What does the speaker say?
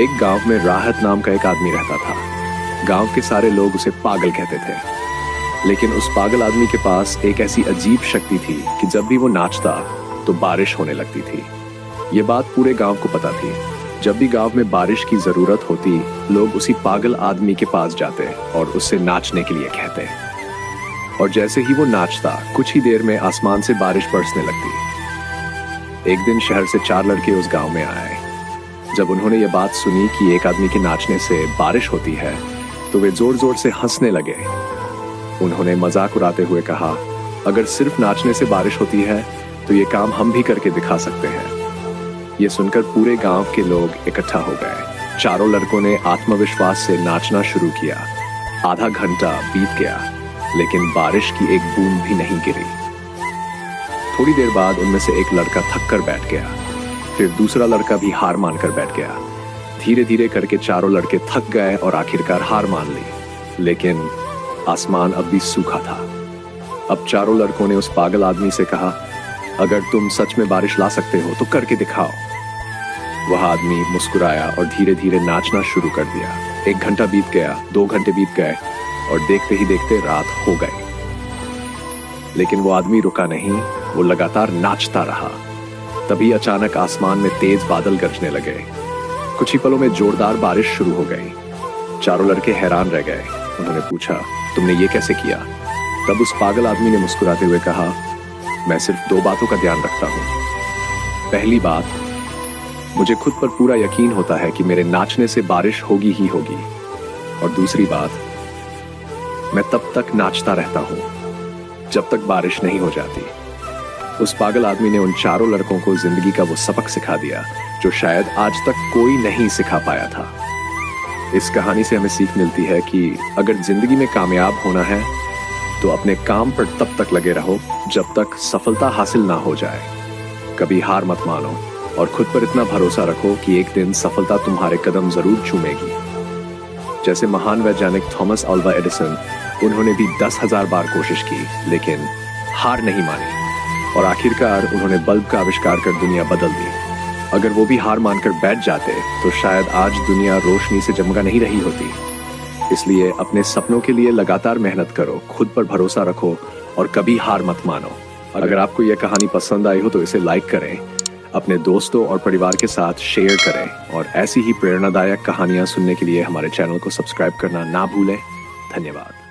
एक गांव में राहत नाम का एक आदमी रहता था। गांव के सारे लोग उसे पागल कहते थे, लेकिन उस पागल आदमी के पास एक ऐसी अजीब शक्ति थी कि जब भी वो नाचता तो बारिश होने लगती थी। ये बात पूरे गांव को पता थी। जब भी गांव में बारिश की जरूरत होती, लोग उसी पागल आदमी के पास जाते और उससे नाचने के लिए कहते। और जैसे ही वो नाचता, कुछ ही देर में आसमान से बारिश बरसने लगती। एक दिन शहर से 4 लड़के उस गांव में आए। जब उन्होंने ये बात सुनी कि एक आदमी के नाचने से बारिश होती है, तो वे जोर जोर से हंसने लगे। उन्होंने मजाक उड़ाते हुए कहा, अगर सिर्फ नाचने से बारिश होती है तो ये काम हम भी करके दिखा सकते हैं। ये सुनकर पूरे गांव के लोग इकट्ठा हो गए। चारों लड़कों ने आत्मविश्वास से नाचना शुरू किया। आधा घंटा बीत गया, लेकिन बारिश की एक बूंद भी नहीं गिरी। थोड़ी देर बाद उनमें से एक लड़का थक कर बैठ गया। फिर दूसरा लड़का भी हार मानकर बैठ गया। धीरे धीरे करके चारों लड़के थक गए और आखिरकार हार मान ली। लेकिन आसमान अब भी सूखा था। अब चारों लड़कों ने उस पागल आदमी से कहा, अगर तुम सच में बारिश ला सकते हो तो करके दिखाओ। वह आदमी मुस्कुराया और धीरे धीरे नाचना शुरू कर दिया। 1 घंटा बीत गया, 2 घंटे बीत गए और देखते ही देखते रात हो गई। लेकिन वो आदमी रुका नहीं, वो लगातार नाचता रहा। तभी अचानक आसमान में तेज बादल गरजने लगे। कुछ ही पलों में जोरदार बारिश शुरू हो गई। चारों लड़के हैरान रह गए। उन्होंने पूछा, तुमने ये कैसे किया? तब उस पागल आदमी ने मुस्कुराते हुए कहा, मैं सिर्फ 2 बातों का ध्यान रखता हूं। पहली बात, मुझे खुद पर पूरा यकीन होता है कि मेरे नाचने से बारिश होगी ही होगी। और दूसरी बात, मैं तब तक नाचता रहता हूं जब तक बारिश नहीं हो जाती। उस पागल आदमी ने उन चारों लड़कों को जिंदगी का वो सबक सिखा दिया जो शायद आज तक कोई नहीं सिखा पाया था। इस कहानी से हमें सीख मिलती है कि अगर जिंदगी में कामयाब होना है तो अपने काम पर तब तक लगे रहो जब तक सफलता हासिल ना हो जाए। कभी हार मत मानो और खुद पर इतना भरोसा रखो कि एक दिन सफलता तुम्हारे कदम जरूर चूमेगी। जैसे महान वैज्ञानिक थॉमस अल्वा एडिसन, उन्होंने भी 10,000 बार कोशिश की, लेकिन हार नहीं मानी और आखिरकार उन्होंने बल्ब का आविष्कार कर दुनिया बदल दी। अगर वो भी हार मानकर बैठ जाते तो शायद आज दुनिया रोशनी से जगमगा नहीं रही होती। इसलिए अपने सपनों के लिए लगातार मेहनत करो, खुद पर भरोसा रखो और कभी हार मत मानो। अगर आपको यह कहानी पसंद आई हो तो इसे लाइक करें, अपने दोस्तों और परिवार के साथ शेयर करें और ऐसी ही प्रेरणादायक कहानियां सुनने के लिए हमारे चैनल को सब्सक्राइब करना ना भूलें। धन्यवाद।